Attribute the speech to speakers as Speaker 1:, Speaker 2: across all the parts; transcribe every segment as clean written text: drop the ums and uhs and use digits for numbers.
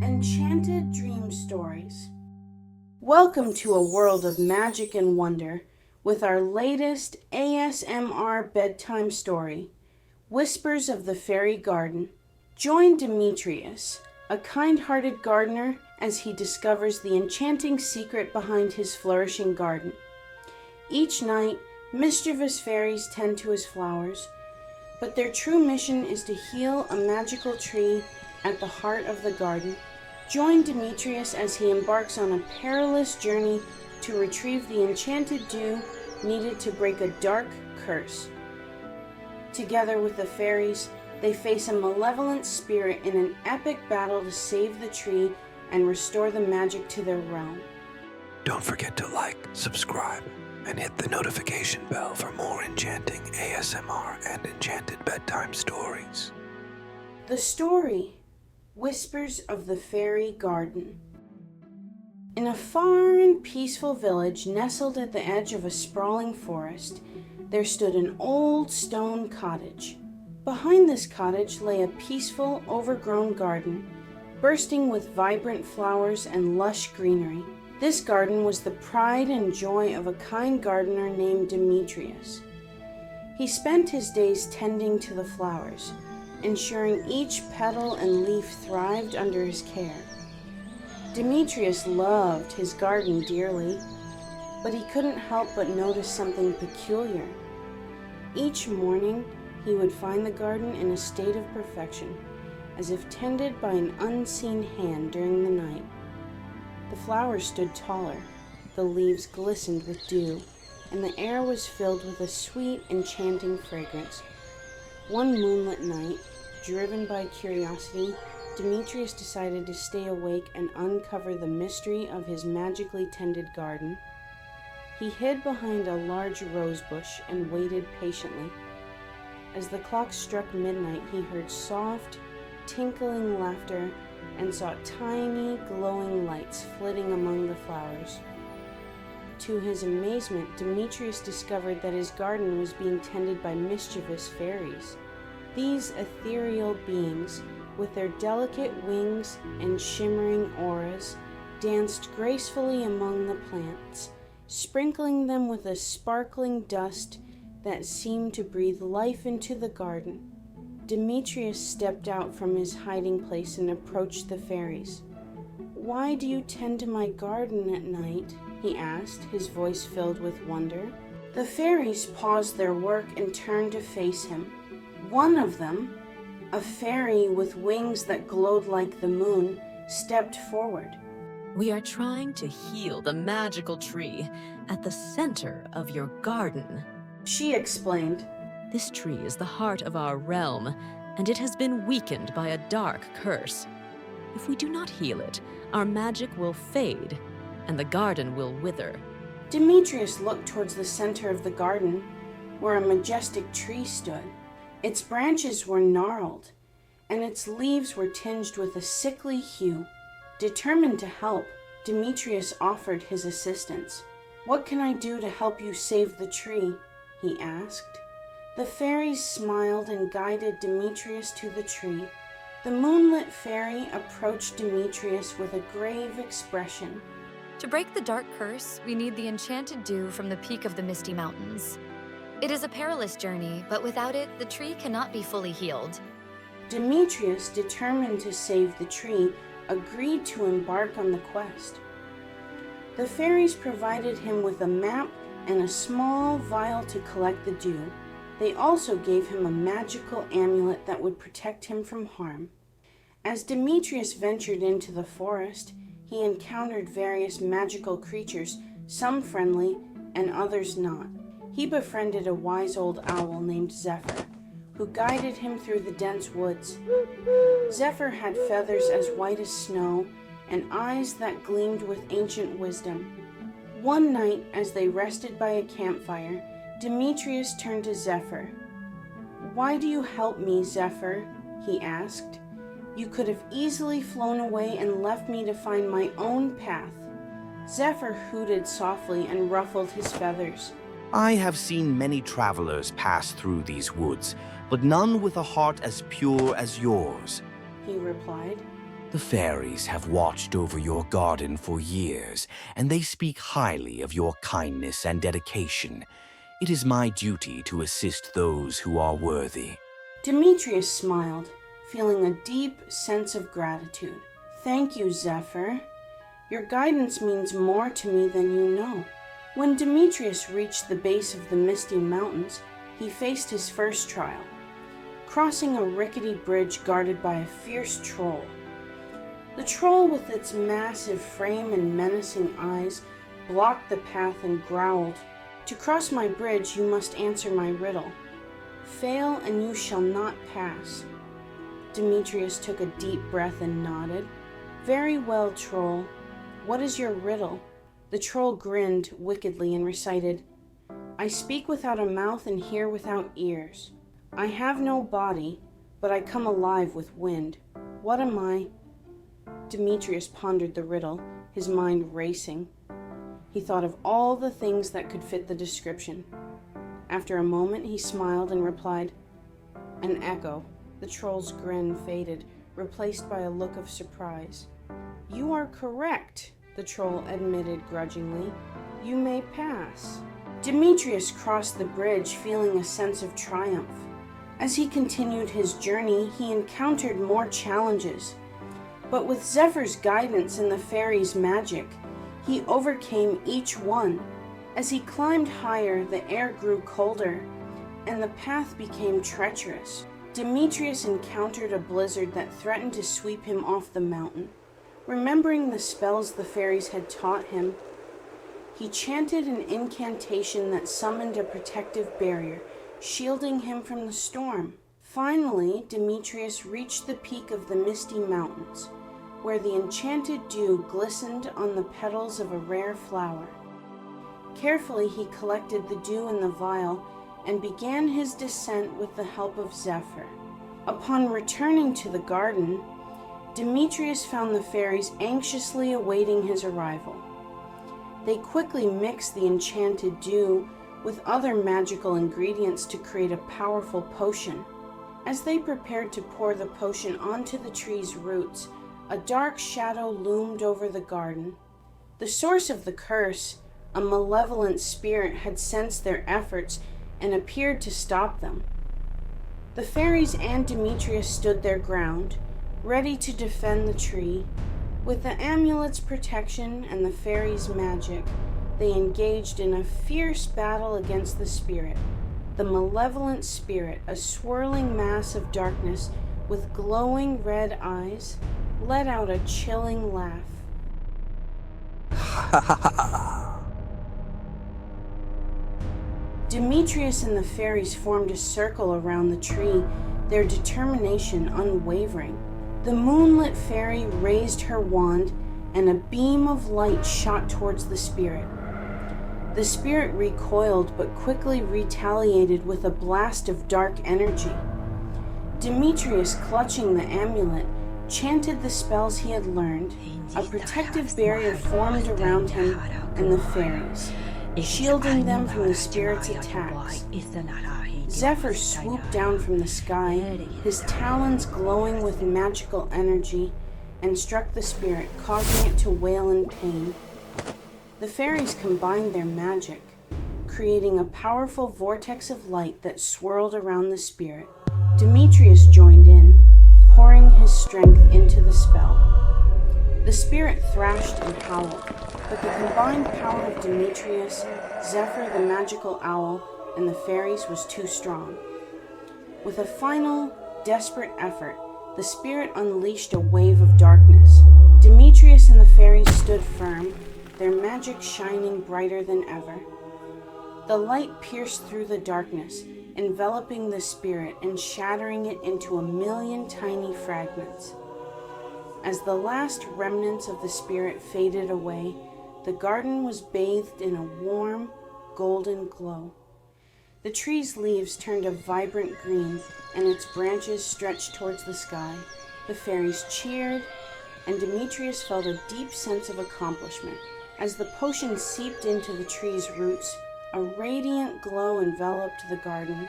Speaker 1: Enchanted Dream Stories. Welcome to a world of magic and wonder with our latest ASMR bedtime story, Whispers of the Fairy Garden. Join Demetrius, a kind-hearted gardener, as he discovers the enchanting secret behind his flourishing garden. Each night, mischievous fairies tend to his flowers, but their true mission is to heal a magical tree at the heart of the garden. Join Demetrius as he embarks on a perilous journey to retrieve the enchanted dew needed to break a dark curse. Together with the fairies, they face a malevolent spirit in an epic battle to save the tree and restore the magic to their realm.
Speaker 2: Don't forget to like, subscribe, and hit the notification bell for more enchanting ASMR and enchanted bedtime stories.
Speaker 1: The story, Whispers of the Fairy Garden. In a far and peaceful village nestled at the edge of a sprawling forest, there stood an old stone cottage. Behind this cottage lay a peaceful, overgrown garden, bursting with vibrant flowers and lush greenery. This garden was the pride and joy of a kind gardener named Demetrius. He spent his days tending to the flowers, ensuring each petal and leaf thrived under his care. Demetrius loved his garden dearly, but he couldn't help but notice something peculiar. Each morning, he would find the garden in a state of perfection, as if tended by an unseen hand during the night. The flowers stood taller, the leaves glistened with dew, and the air was filled with a sweet, enchanting fragrance. One moonlit night, driven by curiosity, Demetrius decided to stay awake and uncover the mystery of his magically tended garden. He hid behind a large rose bush and waited patiently. As the clock struck midnight, he heard soft, tinkling laughter and saw tiny, glowing lights flitting among the flowers. To his amazement, Demetrius discovered that his garden was being tended by mischievous fairies. These ethereal beings, with their delicate wings and shimmering auras, danced gracefully among the plants, sprinkling them with a sparkling dust that seemed to breathe life into the garden. Demetrius stepped out from his hiding place and approached the fairies. "Why do you tend to my garden at night?" he asked, his voice filled with wonder. The fairies paused their work and turned to face him. One of them, a fairy with wings that glowed like the moon, stepped forward.
Speaker 3: We are trying to heal the magical tree at the center of your garden.
Speaker 1: She explained.
Speaker 3: This tree is the heart of our realm, and it has been weakened by a dark curse. If we do not heal it, our magic will fade, and the garden will wither.
Speaker 1: Demetrius looked towards the center of the garden, where a majestic tree stood. Its branches were gnarled, and its leaves were tinged with a sickly hue. Determined to help, Demetrius offered his assistance. "What can I do to help you save the tree?" he asked. The fairies smiled and guided Demetrius to the tree. The moonlit fairy approached Demetrius with a grave expression.
Speaker 4: To break the dark curse, we need the enchanted dew from the peak of the Misty Mountains. It is a perilous journey, but without it, the tree cannot be fully healed.
Speaker 1: Demetrius, determined to save the tree, agreed to embark on the quest. The fairies provided him with a map and a small vial to collect the dew. They also gave him a magical amulet that would protect him from harm. As Demetrius ventured into the forest, he encountered various magical creatures, some friendly and others not. He befriended a wise old owl named Zephyr, who guided him through the dense woods. Zephyr had feathers as white as snow and eyes that gleamed with ancient wisdom. One night, as they rested by a campfire, Demetrius turned to Zephyr. "Why do you help me, Zephyr?" he asked. "You could have easily flown away and left me to find my own path." Zephyr hooted softly and ruffled his feathers.
Speaker 5: I have seen many travelers pass through these woods, but none with a heart as pure as yours.
Speaker 1: He replied.
Speaker 5: The fairies have watched over your garden for years, and they speak highly of your kindness and dedication. It is my duty to assist those who are worthy.
Speaker 1: Demetrius smiled, feeling a deep sense of gratitude. Thank you, Zephyr. Your guidance means more to me than you know. When Demetrius reached the base of the Misty Mountains, he faced his first trial, crossing a rickety bridge guarded by a fierce troll. The troll, with its massive frame and menacing eyes, blocked the path and growled, "To cross my bridge, you must answer my riddle. Fail and you shall not pass." Demetrius took a deep breath and nodded. "Very well, troll. What is your riddle?" The troll grinned wickedly and recited, "I speak without a mouth and hear without ears. I have no body, but I come alive with wind. What am I?" Demetrius pondered the riddle, his mind racing. He thought of all the things that could fit the description. After a moment, he smiled and replied, "An echo." The troll's grin faded, replaced by a look of surprise. "You are correct," the troll admitted grudgingly. "You may pass." Demetrius crossed the bridge, feeling a sense of triumph. As he continued his journey, he encountered more challenges. But with Zephyr's guidance and the fairies' magic, he overcame each one. As he climbed higher, the air grew colder, and the path became treacherous. Demetrius encountered a blizzard that threatened to sweep him off the mountain. Remembering the spells the fairies had taught him, he chanted an incantation that summoned a protective barrier, shielding him from the storm. Finally, Demetrius reached the peak of the Misty Mountains, where the enchanted dew glistened on the petals of a rare flower. Carefully, he collected the dew in the vial and began his descent with the help of Zephyr. Upon returning to the garden, Demetrius found the fairies anxiously awaiting his arrival. They quickly mixed the enchanted dew with other magical ingredients to create a powerful potion. As they prepared to pour the potion onto the tree's roots, a dark shadow loomed over the garden. The source of the curse, a malevolent spirit, had sensed their efforts and appeared to stop them. The fairies and Demetrius stood their ground, ready to defend the tree. With the amulet's protection and the fairies' magic, they engaged in a fierce battle against the spirit. The malevolent spirit, a swirling mass of darkness with glowing red eyes, let out a chilling laugh. Demetrius and the fairies formed a circle around the tree, their determination unwavering. The moonlit fairy raised her wand, and a beam of light shot towards the spirit. The spirit recoiled, but quickly retaliated with a blast of dark energy. Demetrius, clutching the amulet, chanted the spells he had learned. A protective barrier formed around him and the fairies, shielding them from the spirit's attacks. Zephyr swooped down from the sky, his talons glowing with magical energy, and struck the spirit, causing it to wail in pain. The fairies combined their magic, creating a powerful vortex of light that swirled around the spirit. Demetrius joined in, pouring his strength into the spell. The spirit thrashed and howled, but the combined power of Demetrius, Zephyr the magical owl, and the fairies was too strong. With a final, desperate effort, the spirit unleashed a wave of darkness. Demetrius and the fairies stood firm, their magic shining brighter than ever. The light pierced through the darkness, enveloping the spirit and shattering it into a million tiny fragments. As the last remnants of the spirit faded away, the garden was bathed in a warm, golden glow. The tree's leaves turned a vibrant green, and its branches stretched towards the sky. The fairies cheered, and Demetrius felt a deep sense of accomplishment. As the potion seeped into the tree's roots, a radiant glow enveloped the garden.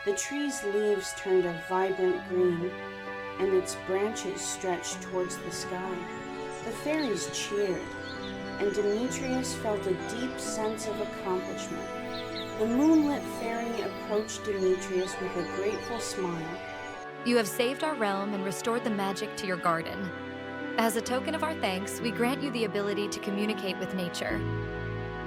Speaker 1: The tree's leaves turned a vibrant green, and its branches stretched towards the sky. The fairies cheered, and Demetrius felt a deep sense of accomplishment. The moonlit fairy approached Demetrius with a grateful smile.
Speaker 4: You have saved our realm and restored the magic to your garden. As a token of our thanks, we grant you the ability to communicate with nature.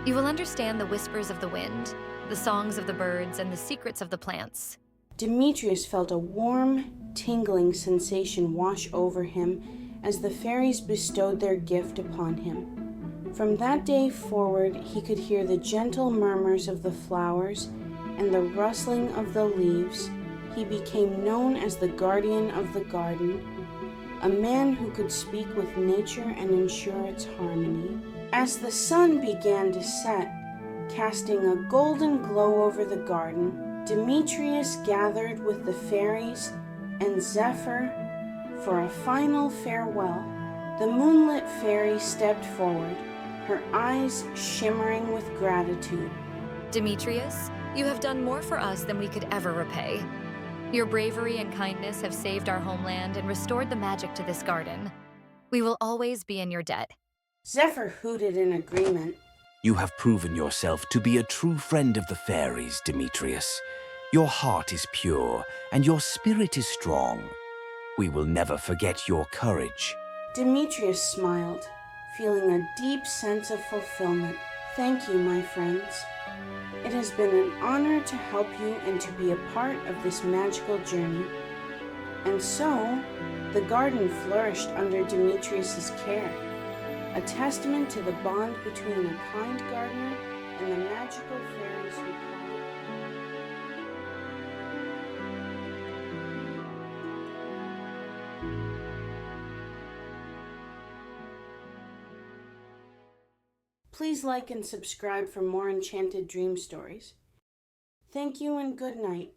Speaker 4: You will understand the whispers of the wind, the songs of the birds, and the secrets of the plants.
Speaker 1: Demetrius felt a warm, tingling sensation wash over him as the fairies bestowed their gift upon him. From that day forward, he could hear the gentle murmurs of the flowers and the rustling of the leaves. He became known as the guardian of the garden, a man who could speak with nature and ensure its harmony. As the sun began to set, casting a golden glow over the garden, Demetrius gathered with the fairies and Zephyr for a final farewell. The moonlit fairy stepped forward, her eyes shimmering with gratitude.
Speaker 4: Demetrius, you have done more for us than we could ever repay. Your bravery and kindness have saved our homeland and restored the magic to this garden. We will always be in your debt.
Speaker 1: Zephyr hooted in agreement.
Speaker 5: You have proven yourself to be a true friend of the fairies, Demetrius. Your heart is pure, and your spirit is strong. We will never forget your courage.
Speaker 1: Demetrius smiled, feeling a deep sense of fulfillment. Thank you, my friends. It has been an honor to help you and to be a part of this magical journey. And so, the garden flourished under Demetrius's care, a testament to the bond between a kind gardener and the magical fairies who call it. Please like and subscribe for more Enchanted Dream Stories. Thank you and good night.